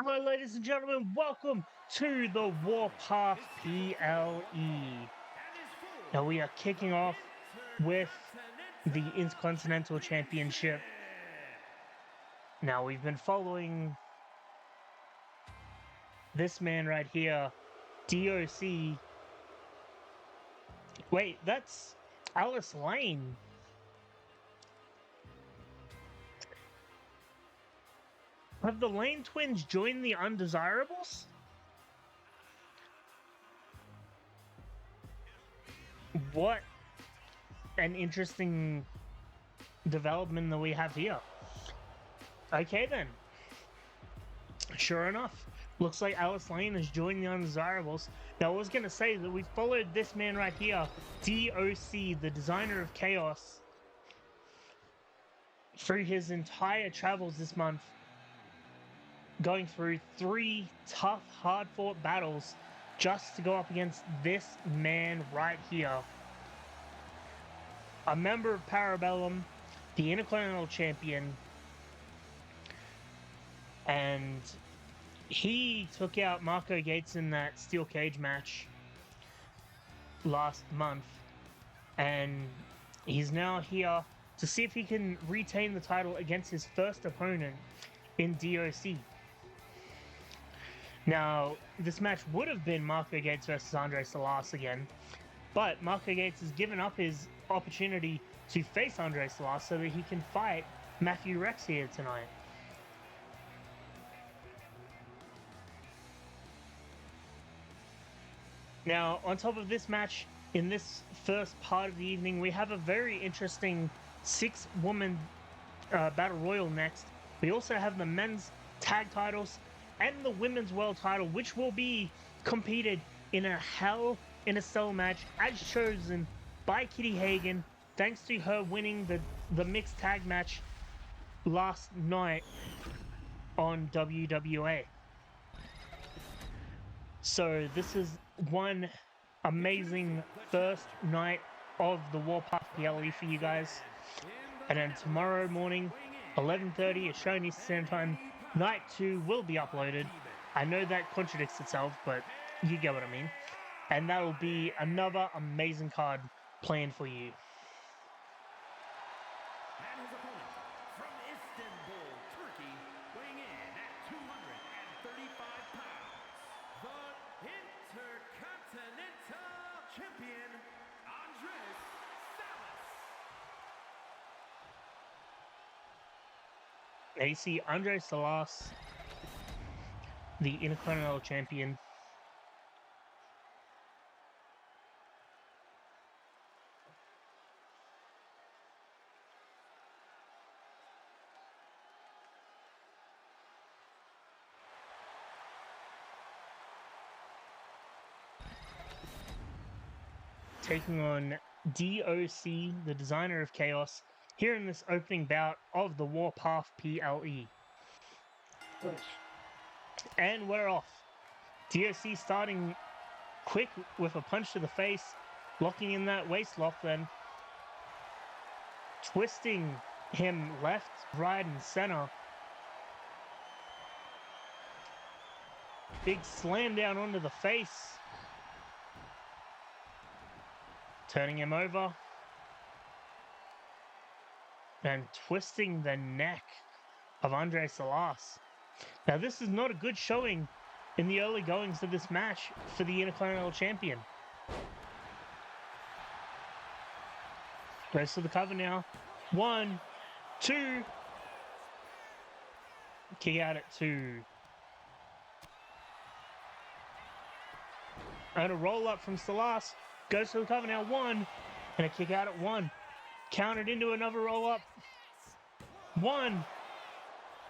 Hello, ladies and gentlemen. Welcome to the Warpath PLE. Now we are kicking off with the Intercontinental Championship. Now we've been following this man right here, DOC. Wait, that's Alice Lane. Have the Lane twins joined the Undesirables? What an interesting development that we have here. Okay then. Sure enough, looks like Alice Lane has joined the Undesirables. Now I was going to say that we followed this man right here, DOC, the designer of Chaos, through his entire travels this month, going through 3 tough, hard-fought battles just to go up against this man right here. A member of Parabellum, the Intercontinental Champion, and he took out Marco Gates in that steel cage match last month, and he's now here to see if he can retain the title against his first opponent in DOC. Now, this match would have been Marco Gates versus Andre Salas again, but Marco Gates has given up his opportunity to face Andre Salas so that he can fight Matthew Rex here tonight. Now, on top of this match, in this first part of the evening, we have a very interesting 6-woman Battle Royal next. We also have the men's tag titles and the women's world title, which will be competed in a Hell in a Cell match as chosen by Kitty Hagen, thanks to her winning the mixed tag match last night on WWE. So this is one amazing first night of the Warpath PLE for you guys. And then tomorrow morning, 11:30 Australian Eastern Standard Time, Night 2 will be uploaded. I know that contradicts itself, but you get what I mean. And that will be another amazing card planned for you. And his opponent from Istanbul, Turkey, weighing in at 235 pounds, the Intercontinental Champion, Andres Salas. Now you see Andre Salas, the Intercontinental Champion. Taking on DOC, the designer of Chaos, here in this opening bout of the Warpath PLE. And we're off. DOC starting quick with a punch to the face, locking in that waist lock, then twisting him left, right, and center. Big slam down onto the face. Turning him over. And twisting the neck of Andre Salas. Now this is not a good showing in the early goings of this match for the Intercontinental Champion. Goes to the cover now. 1, 2. Kick out at 2. And a roll up from Salas. Goes to the cover now. 1. And a kick out at 1. Countered into another roll up. 1.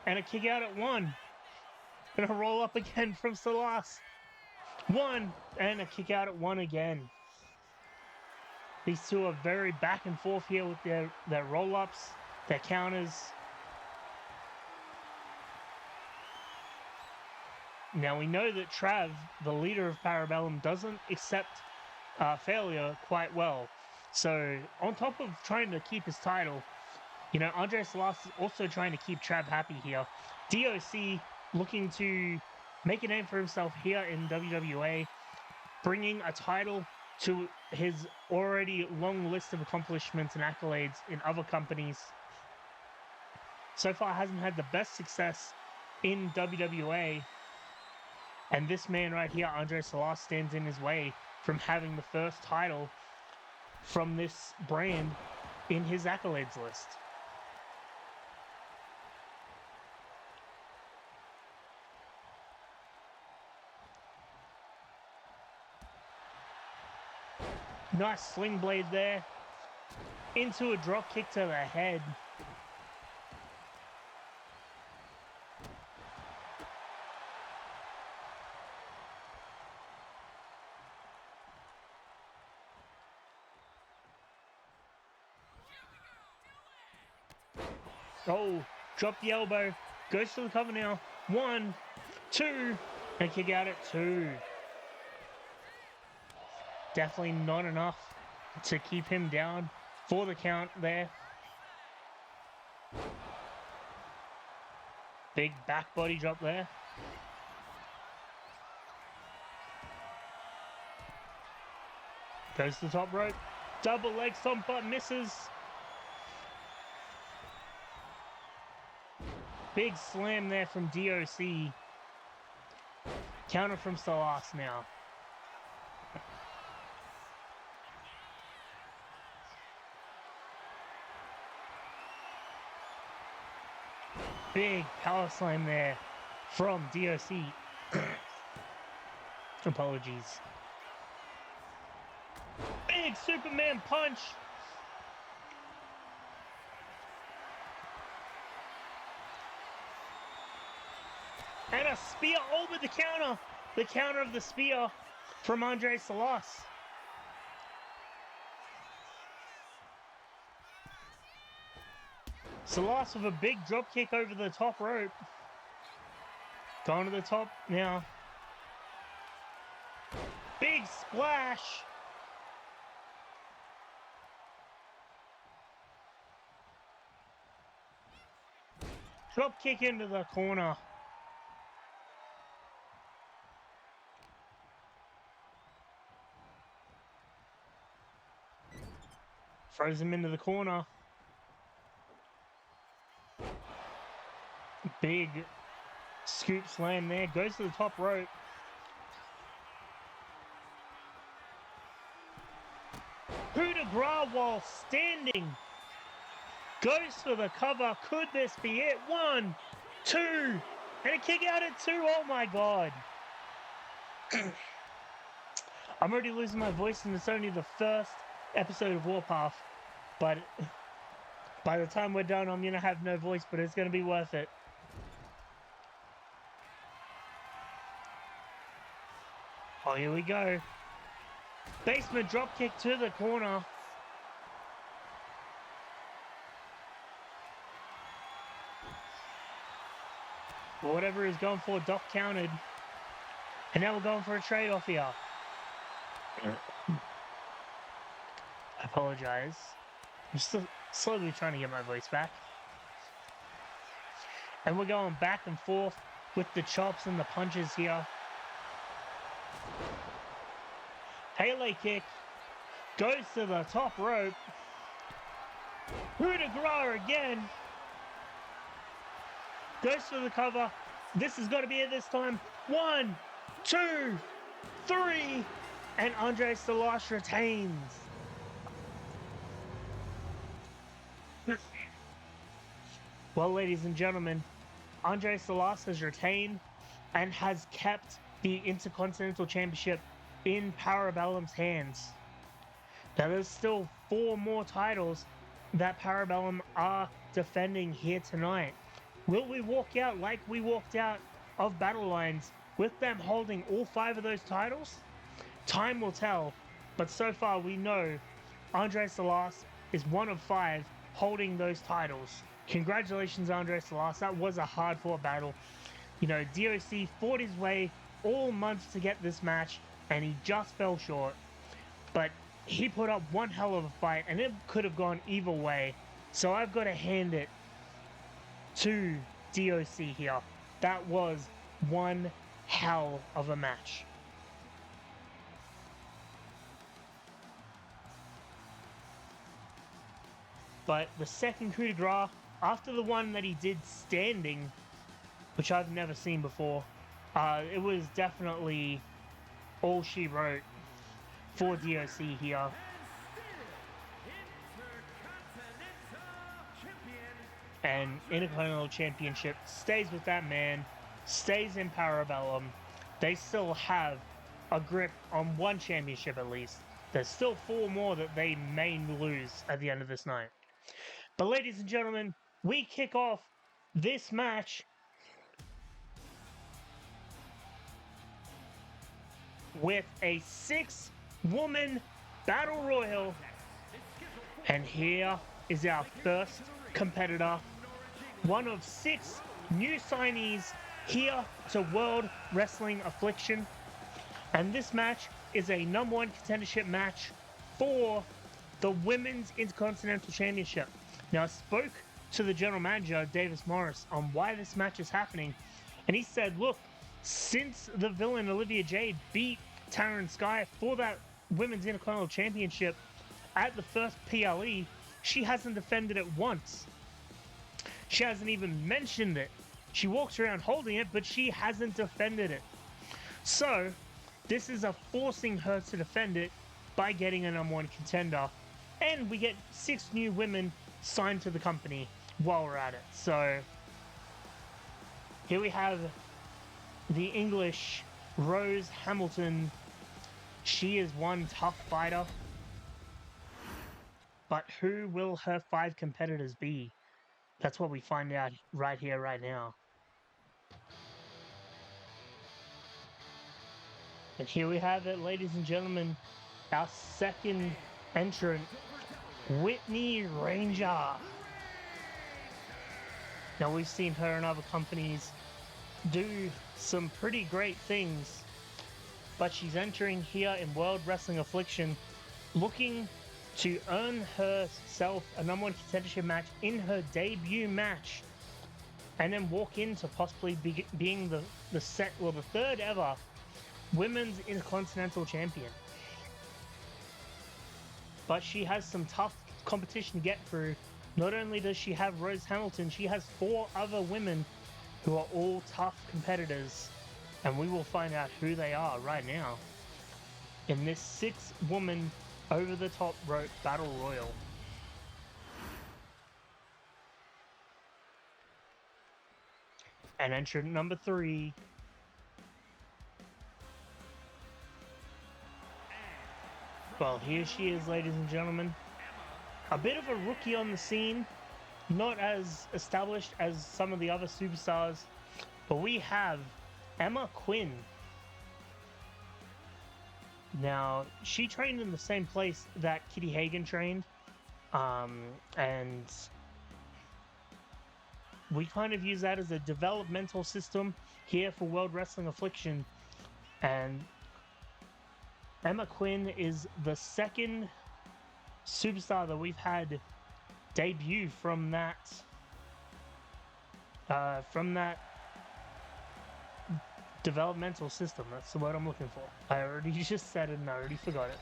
And a kick out at 1. And a roll up again from Salas. 1. And a kick out at 1 again. These two are very back and forth here with their roll ups, their counters. Now we know that Trav, the leader of Parabellum, doesn't accept failure quite well. So on top of trying to keep his title, you know, Andre Salas is also trying to keep Trav happy here. DOC looking to make a name for himself here in WWE, bringing a title to his already long list of accomplishments and accolades in other companies. So far hasn't had the best success in WWA, and this man right here, Andre Salas, stands in his way from having the first title from this brand in his accolades list. Nice sling blade there. Into a drop kick to the head. Oh, drop the elbow. Goes to the cover now. 1, 2, and kick out at 2. Definitely not enough to keep him down for the count there. Big back body drop there. Goes to the top rope. Double leg stomp, but misses. Big slam there from DOC. Counter from Salas now. Big power slam there from DOC. Apologies. Big Superman punch. And a spear over the counter. The counter of the spear from Andre Salas. Salas with a big drop kick over the top rope. Going to the top now. Big splash. Drop kick into the corner. Throws him into the corner. Big scoop slam there. Goes to the top rope. Coup de grace while standing. Goes for the cover. Could this be it? 1, 2. And a kick out at 2. Oh my god. I'm already losing my voice and it's only the first episode of Warpath. But by the time we're done, I'm going to have no voice, but it's going to be worth it. Oh, here we go. Basement drop kick to the corner. Well, whatever he's going for, Doc counted. And now we're going for a trade-off here. I apologize. I'm still slowly trying to get my voice back. And we're going back and forth with the chops and the punches here. Pele kick. Goes to the top rope. Coup de grace again. Goes for the cover. This is going to be it this time. 1, 2, 3. And Andre Salas retains. Well, ladies and gentlemen, Andre Salas has retained and has kept the Intercontinental Championship in Parabellum's hands. Now, there's still 4 more titles that Parabellum are defending here tonight. Will we walk out like we walked out of Battle Lines with them holding all 5 of those titles? Time will tell, but so far we know Andre Salas is one of 5 holding those titles. Congratulations, Andre Salas. That was a hard-fought battle. You know, DOC fought his way all month to get this match, and he just fell short. But he put up one hell of a fight, and it could have gone either way. So I've got to hand it to DOC here. that was one hell of a match. But the second coup de grace, after the one that he did standing, which I've never seen before, it was definitely all she wrote for DOC here. And Intercontinental Championship stays with that man, stays in Parabellum. They still have a grip on one championship at least. There's still 4 more that they may lose at the end of this night. But ladies and gentlemen, we kick off this match with a 6-woman battle royal. And here is our first competitor, one of 6 new signees here to World Wrestling Affliction. And this match is a number 1 contendership match for the Women's Intercontinental Championship. Now, I spoke to the general manager, Davis Morris, on why this match is happening. And he said, look, since the villain Olivia Jade beat Taryn Sky for that Women's Intercontinental Championship at the first PLE, she hasn't defended it once. She hasn't even mentioned it. She walks around holding it, but she hasn't defended it. So, this is a forcing her to defend it by getting a number 1 contender. And we get 6 new women signed to the company while we're at it. So, here we have the English Rose Hamilton. She is one tough fighter. But who will her 5 competitors be? That's what we find out right here, right now. And here we have it, ladies and gentlemen. Our second entrant, Whitney Ranger. Now, we've seen her in other companies do some pretty great things, but she's entering here in World Wrestling Affliction looking to earn herself a number 1 contendership match in her debut match, and then walk into possibly being the third ever Women's Intercontinental Champion. But she has some tough competition to get through. Not only does she have Rose Hamilton, she has 4 other women who are all tough competitors, and we will find out who they are right now in this 6-woman over-the-top rope battle royal. And entrant number 3. Well, here she is, ladies and gentlemen. A bit of a rookie on the scene, not as established as some of the other superstars, but we have Emma Quinn. Now, she trained in the same place that Kitty Hagan trained, and we kind of use that as a developmental system here for World Wrestling Affliction. And Emma Quinn is the second superstar that we've had debut from that developmental system. That's the word I'm looking for. I already just said it and I already forgot it.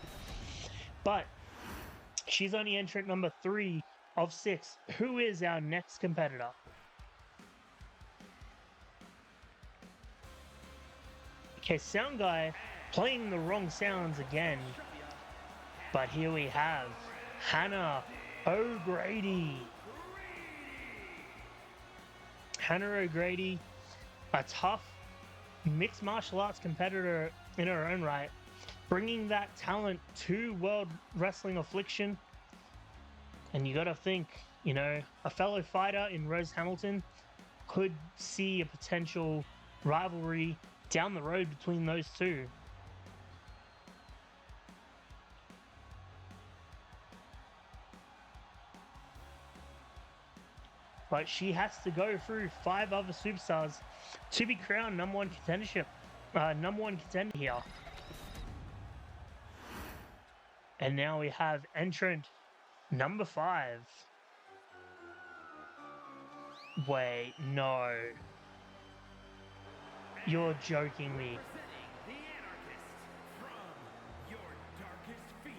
But she's only entrant number 3 of 6. Who is our next competitor? Okay, sound guy playing the wrong sounds again. But here we have Hannah O'Grady. Hannah O'Grady, a tough mixed martial arts competitor in her own right, bringing that talent to World Wrestling Affliction. And you gotta think, you know, a fellow fighter in Rose Hamilton could see a potential rivalry down the road between those two. But she has to go through 5 other superstars to be crowned number 1 contendership, number 1 contender here. And now we have entrant number 5. Wait, no. You're joking me. Representing the Anarchist from your darkest fears,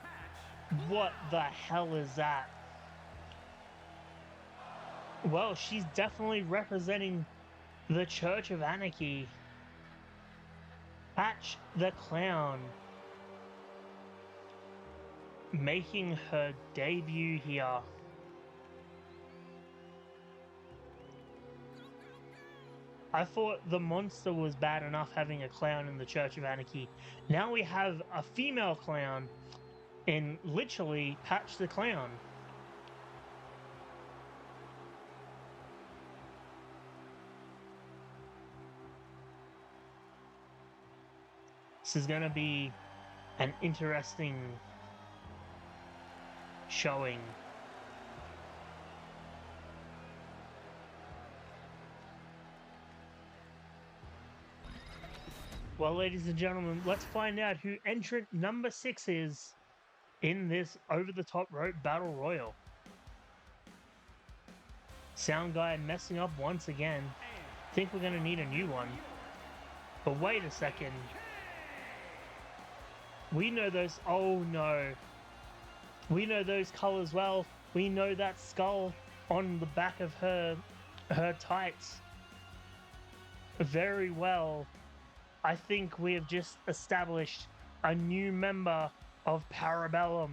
Patch. What the hell is that? Well, she's definitely representing the Church of Anarchy. Patch the Clown making her debut here. I thought the monster was bad enough having a clown in the Church of Anarchy. Now we have a female clown in literally Patch the Clown. This is going to be an interesting showing. Well, ladies and gentlemen, let's find out who entrant number 6 is in this over-the-top rope battle royal. Sound guy messing up once again. Think we're going to need a new one. But wait a second. We know those... Oh no. We know those colors well. We know that skull on the back of her tights very well. I think we have just established a new member of Parabellum.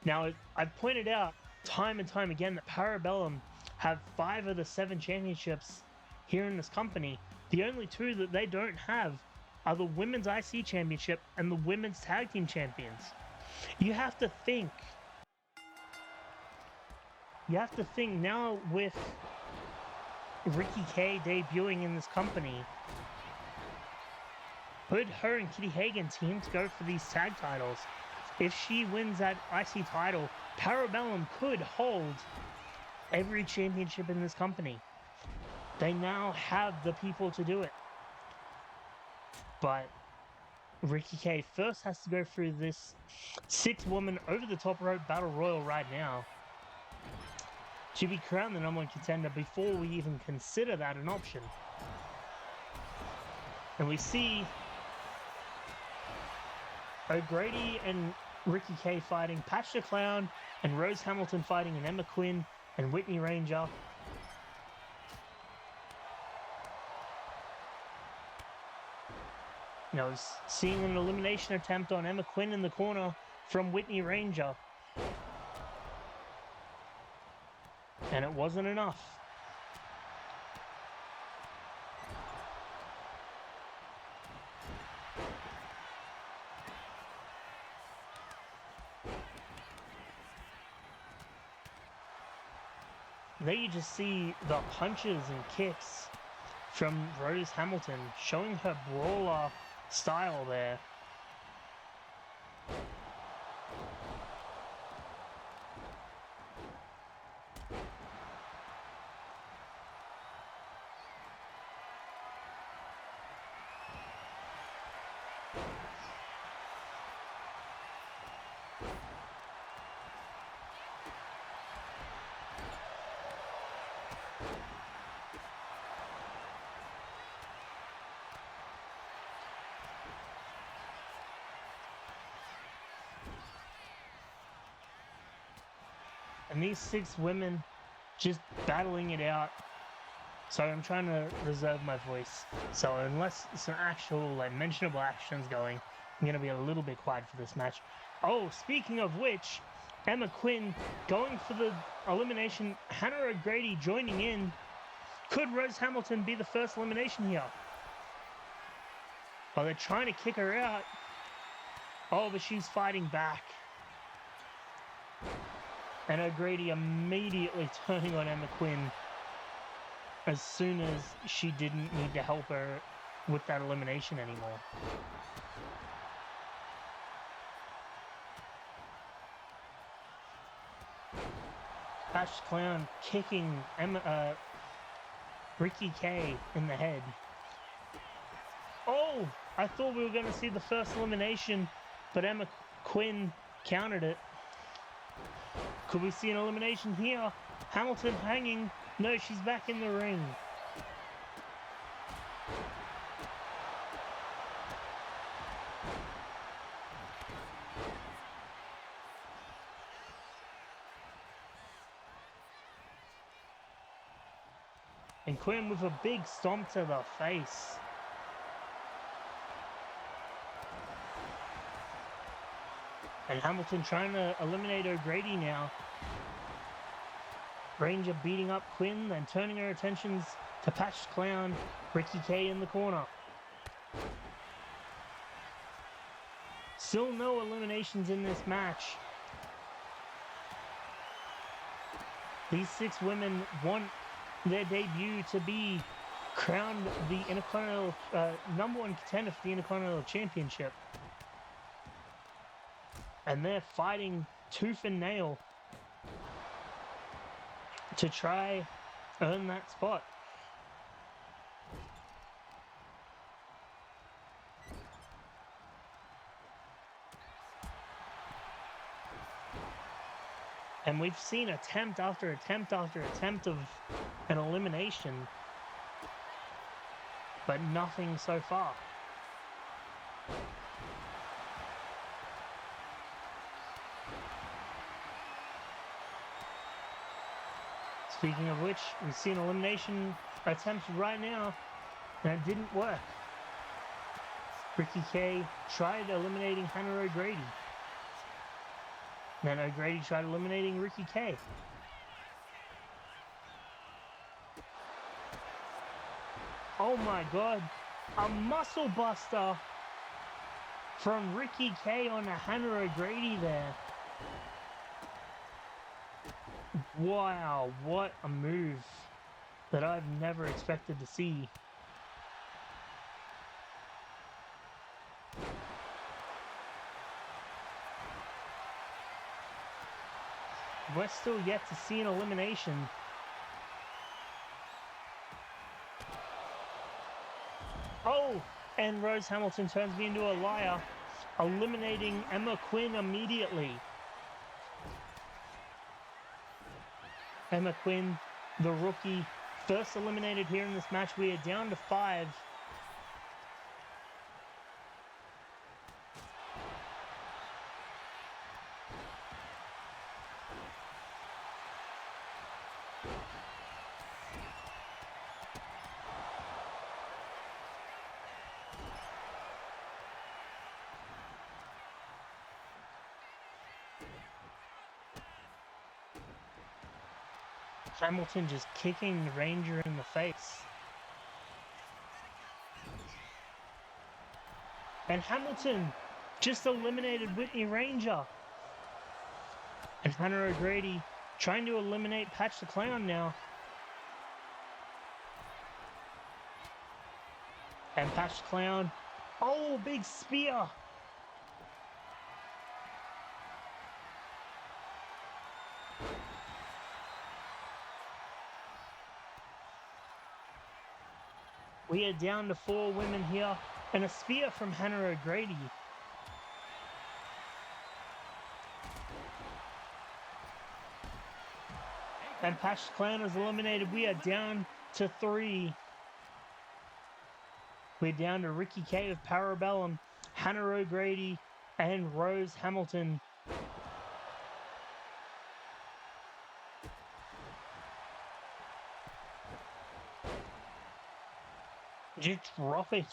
Now, I've pointed out time and time again that Parabellum have 5 of the 7 championships here in this company. The only 2 that they don't have are the Women's IC Championship and the Women's Tag Team Champions. You have to think. You have to think now with Ricky Kay debuting in this company. Could her and Kitty Hagen team to go for these tag titles? If she wins that IC title, Parabellum could hold every championship in this company. They now have the people to do it. But Ricky Kay first has to go through this 6-woman over-the-top rope battle royal right now to be crowned the number 1 contender before we even consider that an option. And we see O'Grady and Ricky Kay fighting, Patch the Clown and Rose Hamilton fighting, and Emma Quinn and Whitney Ranger. You know, seeing an elimination attempt on Emma Quinn in the corner from Whitney Ranger. And it wasn't enough. There you just see the punches and kicks from Rose Hamilton, showing her brawler style there. And these 6 women just battling it out. Sorry, I'm trying to reserve my voice. So unless some actual, mentionable actions going, I'm going to be a little bit quiet for this match. Oh, speaking of which, Emma Quinn going for the elimination. Hannah O'Grady joining in. Could Rose Hamilton be the first elimination here? Oh, they're trying to kick her out. Oh, but she's fighting back. And O'Grady immediately turning on Emma Quinn as soon as she didn't need to help her with that elimination anymore. Patch Clown kicking Ricky Kay in the head. Oh! I thought we were going to see the first elimination, but Emma Quinn countered it. Could we see an elimination here? Hamilton hanging. No, she's back in the ring. And Quinn with a big stomp to the face. And Hamilton trying to eliminate O'Grady now. Ranger beating up Quinn, then turning her attentions to Patch Clown, Ricky K in the corner. Still no eliminations in this match. These 6 women want their debut to be crowned the Intercontinental #1 contender for the Intercontinental Championship. And they're fighting tooth and nail to try earn that spot. And we've seen attempt after attempt after attempt of an elimination, but nothing so far. Speaking of which, we see an elimination attempt right now, and it didn't work. Ricky K tried eliminating Hannah O'Grady. Then O'Grady tried eliminating Ricky K. Oh my god, a muscle buster from Ricky K on a Hannah O'Grady there. Wow, what a move that I've never expected to see. We're still yet to see an elimination. Oh, and Rose Hamilton turns me into a liar, eliminating Emma Quinn immediately. Emma Quinn, the rookie, first eliminated here in this match. We are down to 5. Hamilton just kicking the Ranger in the face. And Hamilton just eliminated Whitney Ranger. And Hannah O'Grady trying to eliminate Patch the Clown now. And Patch the Clown. Oh, big spear. We are down to 4 women here, and a spear from Hannah O'Grady. And Patch Clown is eliminated. We are down to 3. We're down to Ricky K with Parabellum, Hannah O'Grady, and Rose Hamilton. Just dropping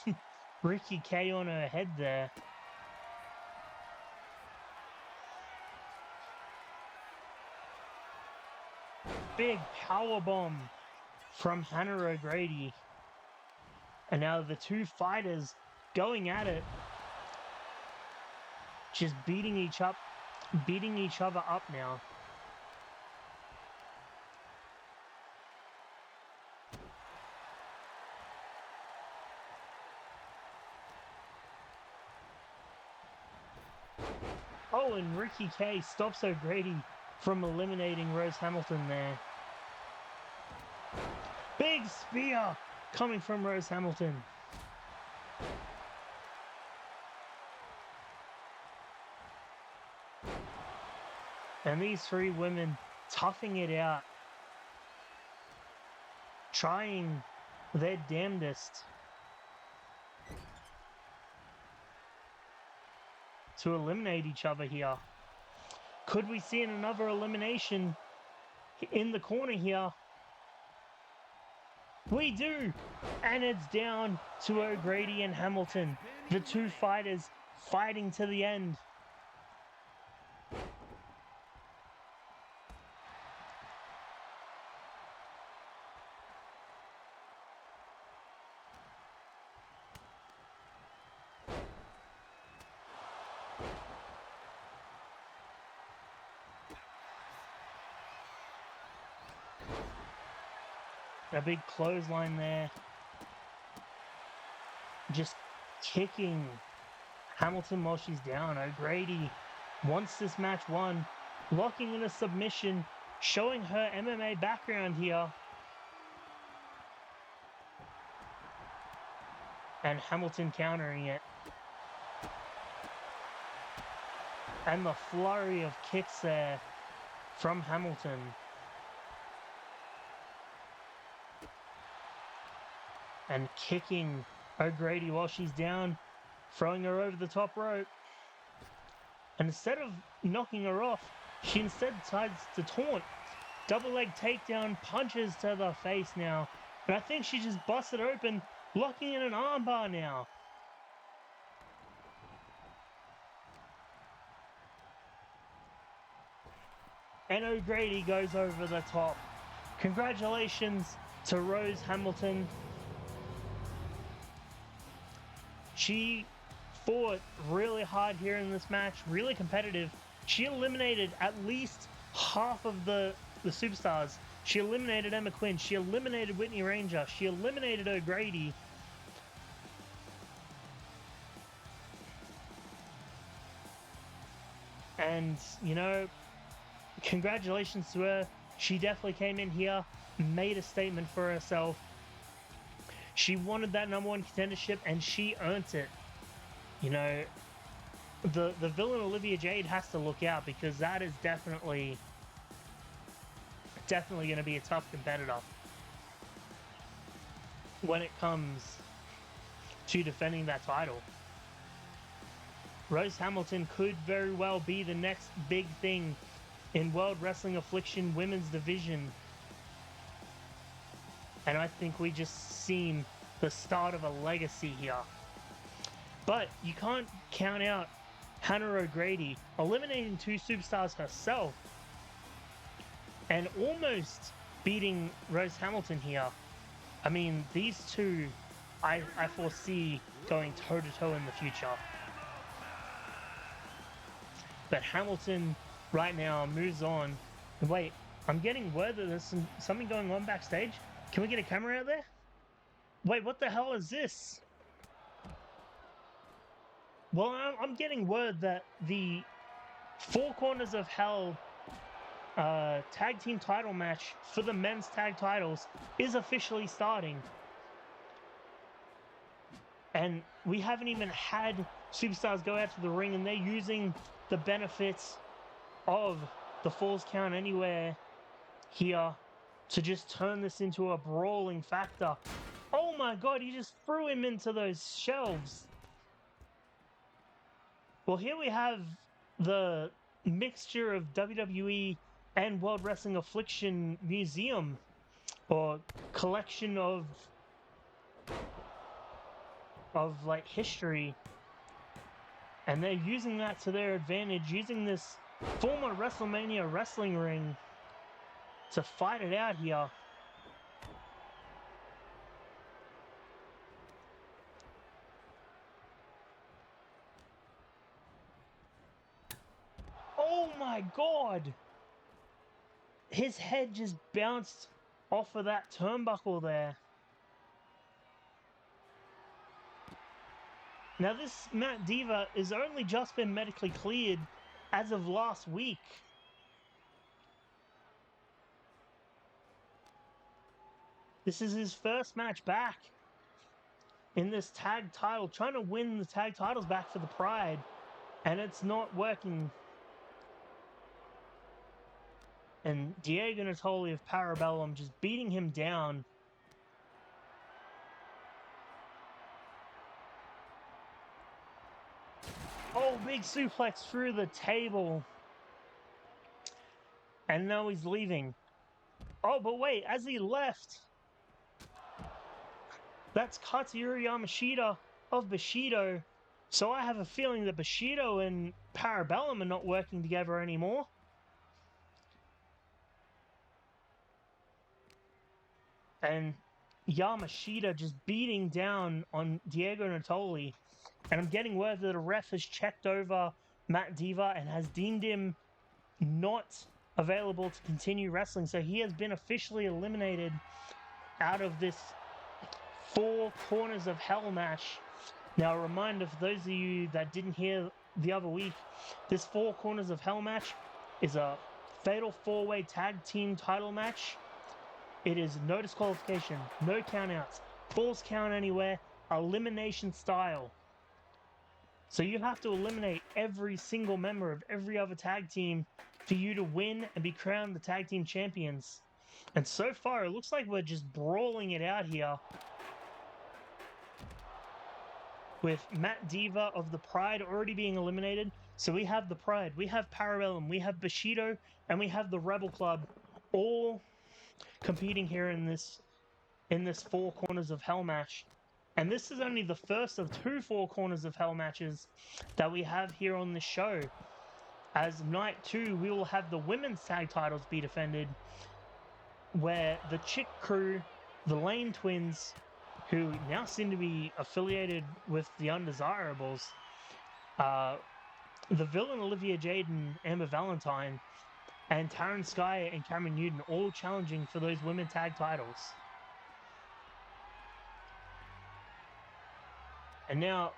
Ricky K on her head there. Big powerbomb from Hannah O'Grady. And now the 2 fighters going at it. Just beating each other up now. Oh, and Ricky K stops O'Grady from eliminating Rose Hamilton there. Big spear coming from Rose Hamilton. And these three women toughing it out, trying their damnedest to eliminate each other here. Could we see another elimination in the corner here? We do! And it's down to O'Grady and Hamilton, the two fighters fighting to the end. A big clothesline there. Just kicking Hamilton while she's down. O'Grady wants this match won. Locking in a submission, showing her MMA background here. And Hamilton countering it. And the flurry of kicks there from Hamilton. And kicking O'Grady while she's down, throwing her over the top rope. And instead of knocking her off, she instead decides to taunt. Double leg takedown, punches to the face now. And I think she just busted open, locking in an armbar now. And O'Grady goes over the top. Congratulations to Rose Hamilton. She fought really hard here in this match, really competitive. She eliminated at least half of the superstars. She eliminated Emma Quinn. She eliminated Whitney Ranger. She eliminated O'Grady. And, you know, congratulations to her. She definitely came in here, made a statement for herself. She wanted that #1 contendership, and she earned it. You know, the villain Olivia Jade has to look out, because that is definitely going to be a tough competitor when it comes to defending that title. Rose Hamilton could very well be the next big thing in World Wrestling Affliction Women's Division. And I think we just seen the start of a legacy here. But you can't count out Hannah O'Grady eliminating 2 superstars herself and almost beating Rose Hamilton here. I mean, these two I foresee going toe-to-toe in the future. But Hamilton right now moves on. Wait, I'm getting word that there's something going on backstage. Can we get a camera out there? Wait, what the hell is this? Well, I'm getting word that the Four Corners of Hell tag team title match for the men's tag titles is officially starting. And we haven't even had superstars go out to the ring, and they're using the benefits of the Falls Count Anywhere here to just turn this into a brawling factor. Oh my god, he just threw him into those shelves. Well, here we have the mixture of WWE and World Wrestling Affliction Museum, or collection of like history, and they're using that to their advantage, using this former WrestleMania wrestling ring to fight it out here. Oh my god! His head just bounced off of that turnbuckle there. Now this Matt Diva has only just been medically cleared as of last week. This is his first match back in this tag title, trying to win the tag titles back for the Pride, and it's not working. and Diego Natoli of Parabellum just beating him down. Oh, big suplex through the table. And now he's leaving. Oh, but wait, as he left, that's Katsuyori Yamashita of Bushido. So I have a feeling that Bushido and Parabellum are not working together anymore. And Yamashita just beating down on Diego Natoli. And I'm getting word that a ref has checked over Matt Diva and has deemed him not available to continue wrestling. So he has been officially eliminated out of this 4 Corners of Hell match. Now, a reminder for those of you that didn't hear the other week, this 4 Corners of Hell match is a fatal 4-way tag team title match. It is no disqualification, no countouts, falls count anywhere, elimination style. So you have to eliminate every single member of every other tag team for you to win and be crowned the tag team champions. And so far, it looks like we're just brawling it out here, with Matt Diva of the Pride already being eliminated. So we have the Pride, we have Parabellum, we have Bushido, and we have the Rebel Club all competing here in this 4 Corners of Hell match. And this is only the first of 2 4 Corners of Hell matches that we have here on the show. As night 2, we will have the women's tag titles be defended, where the Chick Crew, the Lane Twins, who now seem to be affiliated with the Undesirables, the Villain Olivia Jade and Amber Valentine, and Taryn Sky and Cameron Newton all challenging for those women tag titles. And now,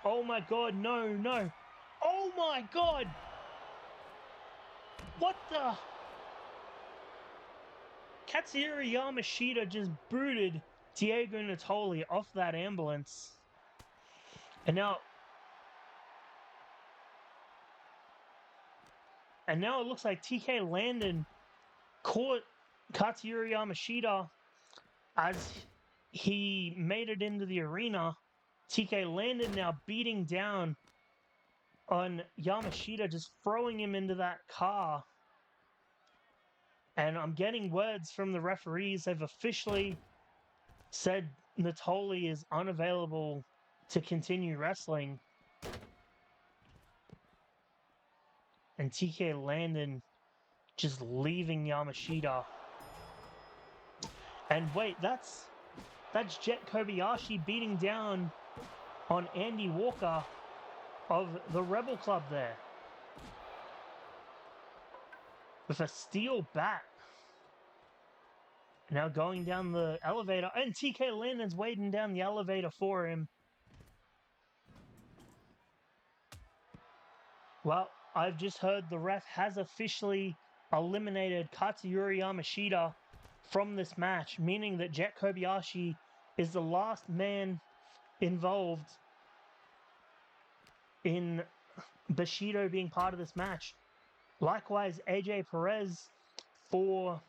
oh my god, no. Oh my god! What the? Katsuyori Yamashita just booted Diego Natoli off that ambulance. And now it looks like TK Landon caught Katsuyori Yamashita as he made it into the arena. TK Landon now beating down on Yamashita, just throwing him into that car. And I'm getting words from the referees. They've officially said Natoli is unavailable to continue wrestling. And TK Landon just leaving Yamashita. And wait, that's Jet Kobayashi beating down on Andy Walker of the Rebel Club there, with a steel bat. Now going down the elevator, and TK Landon's waiting down the elevator for him. Well, I've just heard the ref has officially eliminated Katsuyori Yamashita from this match, meaning that Jet Kobayashi is the last man involved in Bushido being part of this match. Likewise, AJ Perez for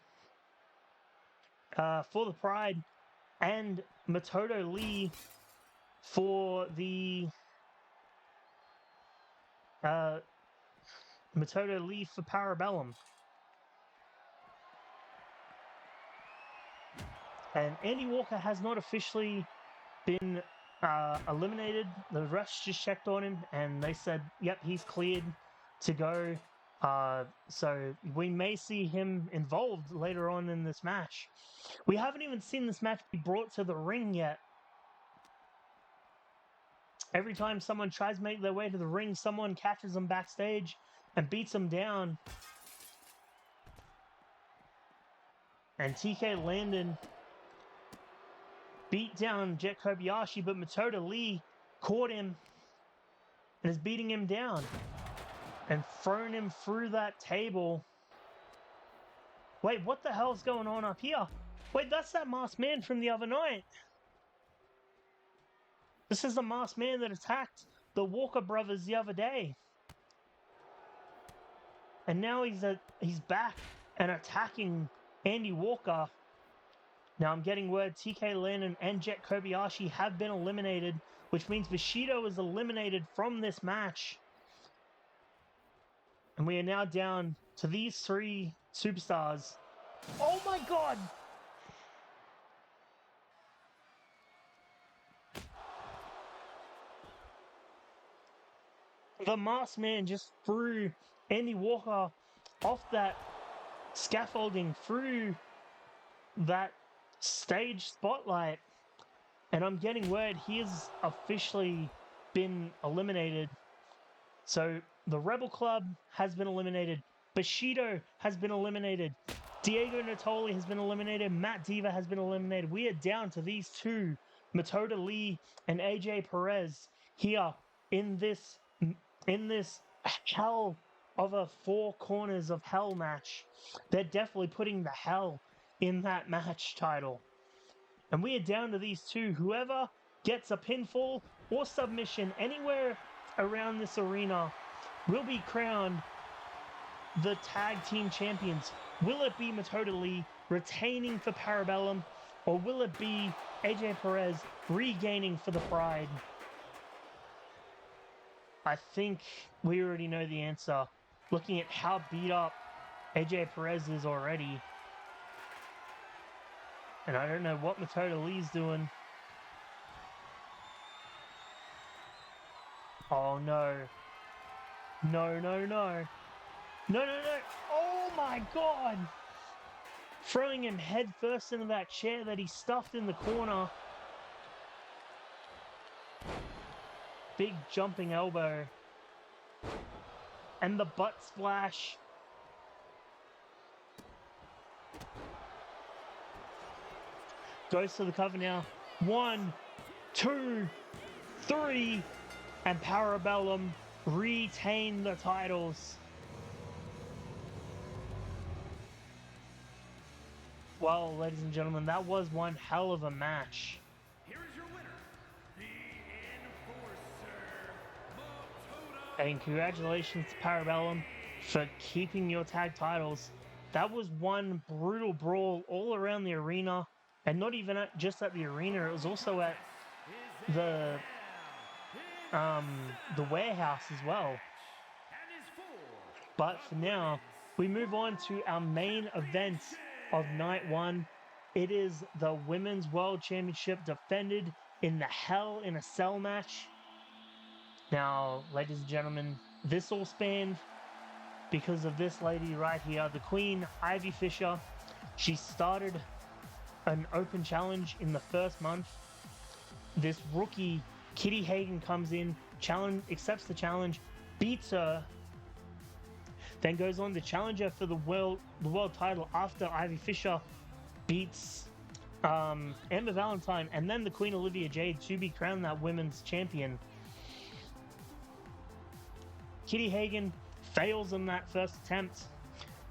the Pride, and Matoto Lee for the Parabellum. And Andy Walker has not officially been eliminated. The refs just checked on him and they said, yep, he's cleared to go. So we may see him involved later on in this match. We haven't even seen this match be brought to the ring yet. Every time someone tries to make their way to the ring, someone catches them backstage and beats them down. And TK Landon beat down Jet Kobayashi, but Matoto Lee caught him and is beating him down and thrown him through that table. Wait, what the hell's going on up here? Wait, that's that masked man from the other night. This is the masked man that attacked the Walker brothers the other day. and now he's back and attacking Andy Walker. Now I'm getting word TK Lennon and Jet Kobayashi have been eliminated, which means Bushido is eliminated from this match. And we are now down to these three superstars. Oh my god! The Masked Man just threw Andy Walker off that scaffolding, through that stage spotlight. And I'm getting word he has officially been eliminated. So the Rebel Club has been eliminated. Bushido has been eliminated. Diego Natoli has been eliminated. Matt Diva has been eliminated. We are down to these two, Matoda Lee and AJ Perez, here in this hell of a four corners of hell match. They're definitely putting the hell in that match title. And we are down to these two. Whoever gets a pinfall or submission anywhere around this arena will be crowned the tag team champions. Will it be Matoda Lee retaining for Parabellum, or will it be AJ Perez regaining for the Pride? I think we already know the answer, looking at how beat up AJ Perez is already. And I don't know what Matoda Lee's doing. Oh no. No, no, no. No, no, no. Oh my god. Throwing him head first into that chair that he stuffed in the corner. Big jumping elbow. And the butt splash. Goes to the cover now. 1, 2, 3. And Parabellum retain the titles. Well, ladies and gentlemen, that was one hell of a match. Here is your winner, the Enforcer, Matoda. And congratulations to Parabellum for keeping your tag titles. That was one brutal brawl all around the arena. And not even just at the arena, it was also at the warehouse as well. But for now, we move on to our main event of night one. It is the Women's World Championship defended in the Hell in a Cell match. Now, ladies and gentlemen, this all spanned because of this lady right here, the Queen, Ivy Fisher. She started an open challenge in the first month. This rookie, Kitty Hagen, comes in, accepts the challenge, beats her, then goes on to challenge her for the world title after Ivy Fisher beats Amber Valentine and then the Queen Olivia Jade to be crowned that women's champion. Kitty Hagen fails on that first attempt,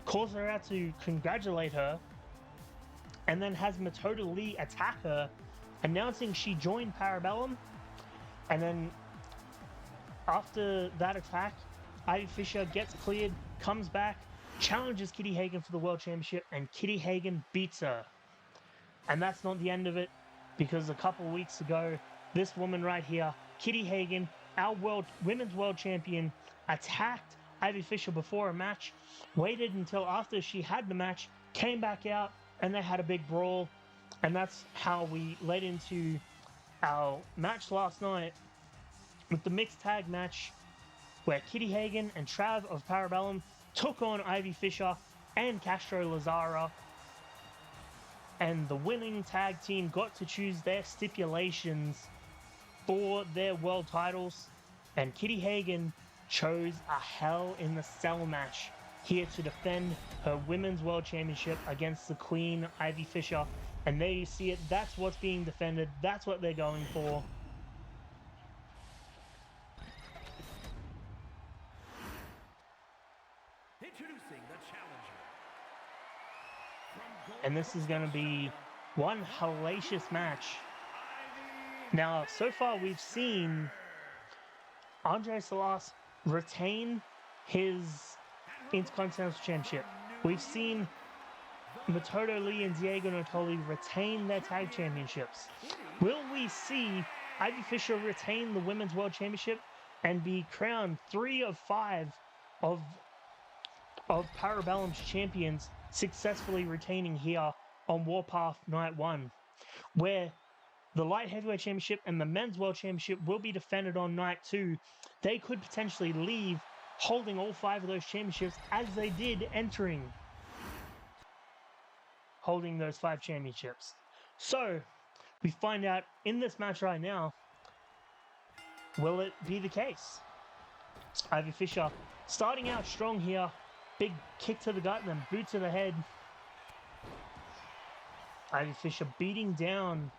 calls her out to congratulate her, and then has Matoda Lee attack her, announcing she joined Parabellum. And then after that attack, Ivy Fisher gets cleared, comes back, challenges Kitty Hagen for the World Championship, and Kitty Hagen beats her. And that's not the end of it, because a couple of weeks ago, this woman right here, Kitty Hagen, our women's world champion, attacked Ivy Fisher before a match, waited until after she had the match, came back out, and they had a big brawl. And that's how we led into our match last night with the mixed tag match, where Kitty Hagen and Trav of Parabellum took on Ivy Fisher and Castro Lazara. And the winning tag team got to choose their stipulations for their world titles. And Kitty Hagen chose a Hell in the Cell match here to defend her Women's World Championship against the Queen, Ivy Fisher. And there you see it. That's what's being defended. That's what they're going for. Introducing the challenger. And this is going to be one hellacious match. Now, so far we've seen Andre Salas retain his Intercontinental Championship. We've seen Matoto Lee and Diego Natoli retain their tag championships. Will we see Ivy Fisher retain the Women's World Championship and be crowned 3 of 5 of Parabellum's champions, successfully retaining here on Warpath Night 1, where the Light Heavyweight Championship and the Men's World Championship will be defended on Night 2. They could potentially leave holding all 5 of those championships as they did entering, holding those 5 championships. So, we find out in this match right now, will it be the case? Ivy Fisher starting out strong here. Big kick to the gut and then boot to the head. Ivy Fisher beating down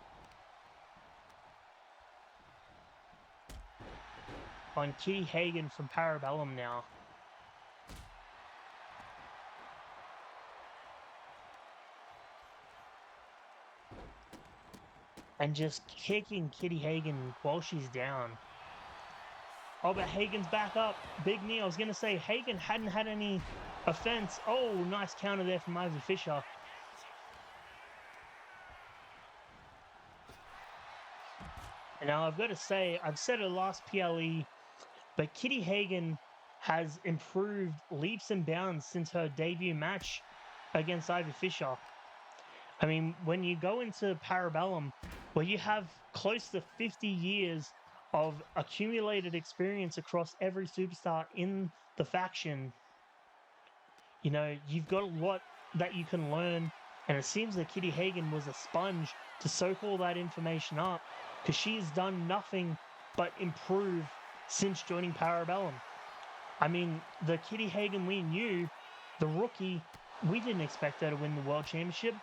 on Kitty Hagen from Parabellum now. And just kicking Kitty Hagen while she's down. Oh, but Hagen's back up. Big knee. I was going to say Hagen hadn't had any offense. Oh, nice counter there from Ivy Fisher. And now I've got to say, I've said it last PLE, but Kitty Hagen has improved leaps and bounds since her debut match against Ivy Fisher. I mean, when you go into Parabellum, where you have close to 50 years of accumulated experience across every superstar in the faction, you know, you've got a lot that you can learn, and it seems that Kitty Hagen was a sponge to soak all that information up, because she's done nothing but improve since joining Parabellum. I mean, the Kitty Hagen we knew, the rookie, we didn't expect her to win the World Championship.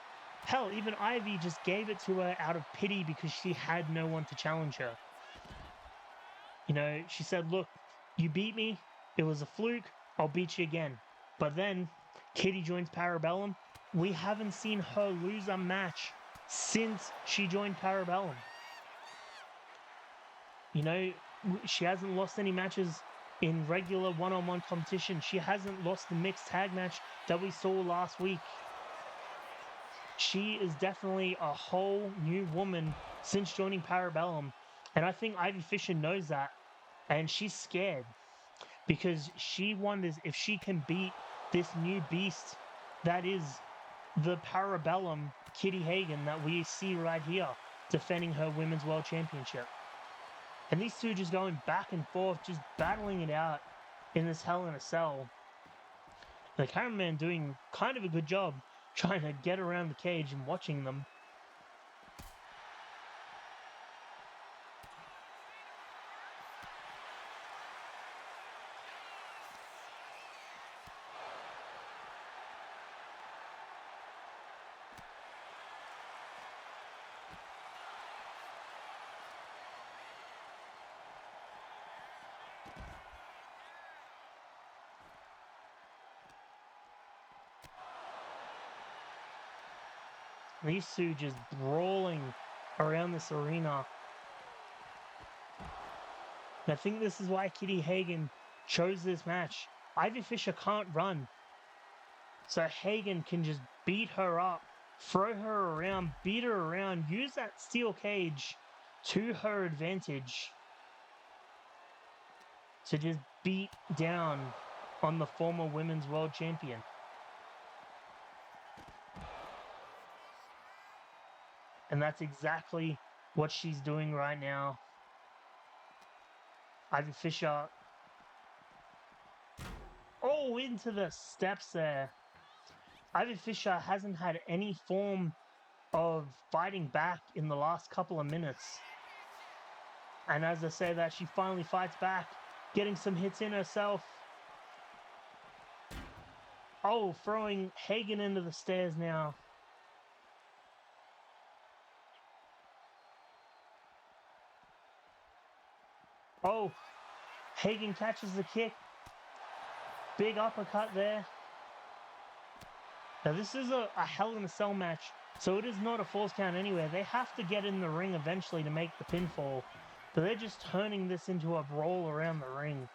Hell, even Ivy just gave it to her out of pity because she had no one to challenge her. You know, she said, look, you beat me, it was a fluke, I'll beat you again. But then, Kitty joins Parabellum. We haven't seen her lose a match since she joined Parabellum. You know, she hasn't lost any matches in regular one-on-one competition. She hasn't lost the mixed tag match that we saw last week. She is definitely a whole new woman since joining Parabellum. And I think Ivy Fisher knows that. And she's scared. Because she wonders if she can beat this new beast that is the Parabellum Kitty Hagen that we see right here, defending her Women's World Championship. And these two just going back and forth, just battling it out in this Hell in a Cell. The cameraman doing kind of a good job trying to get around the cage and watching them. These two just brawling around this arena. And I think this is why Kitty Hagen chose this match. Ivy Fisher can't run. So Hagen can just beat her up, throw her around, beat her around, use that steel cage to her advantage to just beat down on the former Women's World Champion. And that's exactly what she's doing right now. Ivy Fisher. Oh, into the steps there. Ivy Fisher hasn't had any form of fighting back in the last couple of minutes. And as I say that, she finally fights back, getting some hits in herself. Oh, throwing Hagen into the stairs now. Oh, Hagen catches the kick. Big uppercut there. Now this is a Hell in a Cell match, so it is not a falls count anywhere. They have to get in the ring eventually to make the pinfall, but they're just turning this into a brawl around the ring.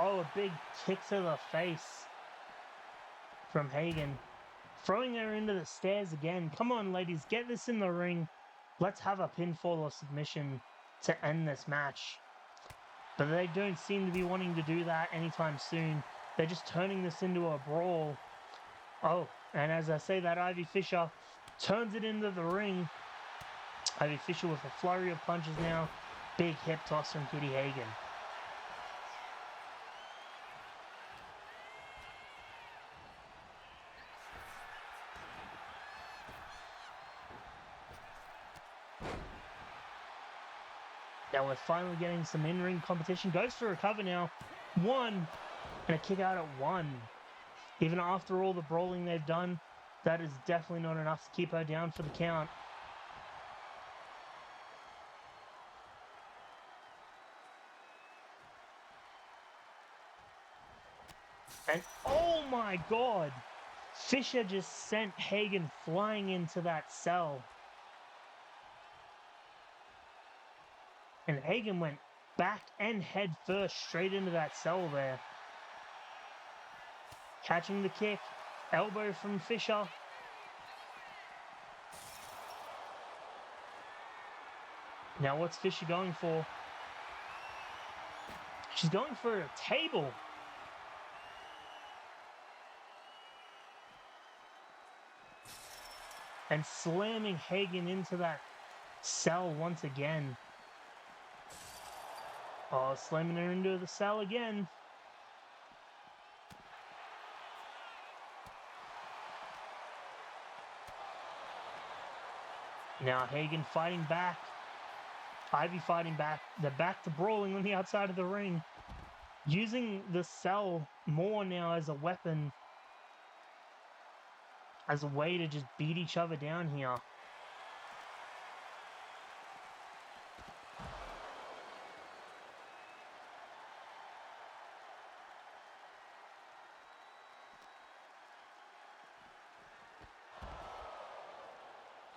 Oh, a big kick to the face from Hagen. Throwing her into the stairs again. Come on, ladies, get this in the ring. Let's have a pinfall or submission to end this match. But they don't seem to be wanting to do that anytime soon. They're just turning this into a brawl. Oh, and as I say that, Ivy Fisher turns it into the ring. Ivy Fisher with a flurry of punches now. Big hip toss from Kitty Hagen. Now we're finally getting some in-ring competition. Goes for a cover now. 1. And a kick out at 1. Even after all the brawling they've done, that is definitely not enough to keep her down for the count. And oh my god! Fisher just sent Hagen flying into that cell. And Hagen went back and head first straight into that cell there. Catching the kick. Elbow from Fisher. Now what's Fisher going for? She's going for a table. And slamming Hagen into that cell once again. Oh, slamming her into the cell again. Now Hagen fighting back. Ivy fighting back. They're back to brawling on the outside of the ring. Using the cell more now as a weapon. As a way to just beat each other down here.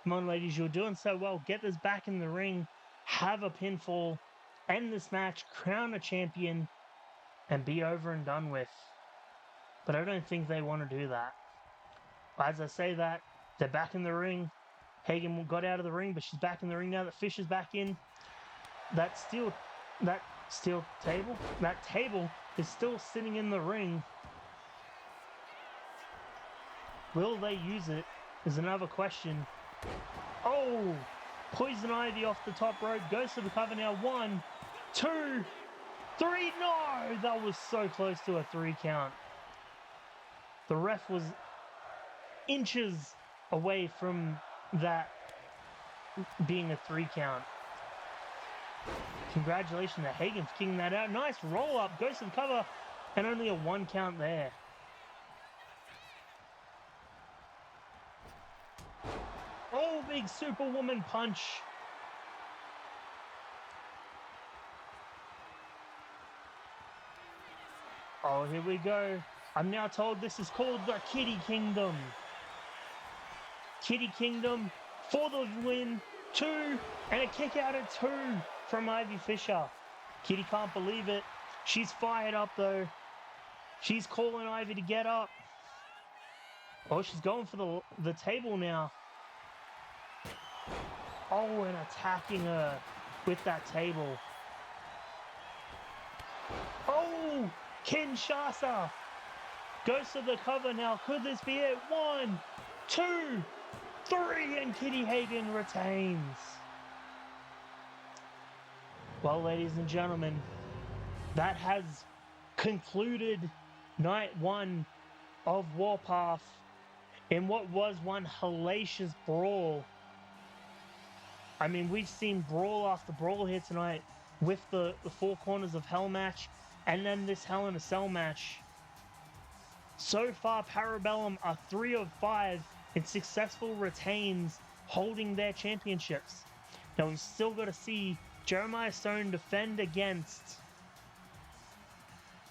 Come on, ladies, you're doing so well. Get this back in the ring. Have a pinfall. End this match. Crown a champion. And be over and done with. But I don't think they want to do that. As I say that, they're back in the ring. Hagen got out of the ring, but she's back in the ring now that Fisher's back in. That steel table? That table is still sitting in the ring. Will they use it? Is another question. Oh! Poison Ivy off the top rope. Goes to the cover now. 1, 2, 3. No! That was so close to a 3 count. The ref was inches away from that being a 3 count. Congratulations to Hagen for kicking that out. Nice roll up. Goes to the cover. And only a 1 count there. Oh, big Superwoman punch. Oh, here we go. I'm now told this is called the Kitty Kingdom. Kitty Kingdom for the win. 2 and a kick out at 2 from Ivy Fisher. Kitty can't believe it. She's fired up though. She's calling Ivy to get up. Oh, she's going for the table now. Oh, and attacking her with that table. Oh, Kinshasa goes to the cover now. Could this be it? 1, 2, 3, and Kitty Hagen retains. Well, ladies and gentlemen, that has concluded night 1 of Warpath in what was one hellacious brawl. I mean, we've seen brawl after brawl here tonight with the 4 Corners of Hell match and then this Hell in a Cell match. So far, Parabellum are 3 of 5 in successful retains holding their championships. Now, we've still got to see Jeremiah Stone defend against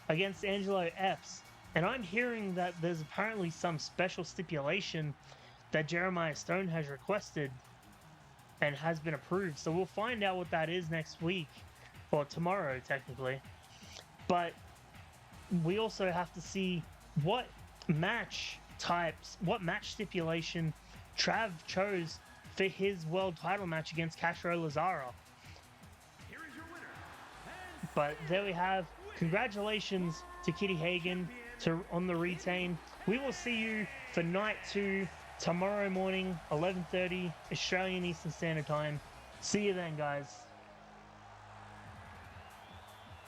Angelo Epps. And I'm hearing that there's apparently some special stipulation that Jeremiah Stone has requested and has been approved. So we'll find out what that is next week. Or tomorrow, technically. But we also have to see what match types, what match stipulation Trav chose for his world title match against Castro Lazara. Here is your winner. But there we have. Congratulations to Kitty Hagen on the retain. We will see you for night 2 tomorrow morning, 11:30 Australian Eastern Standard Time. See you then, guys.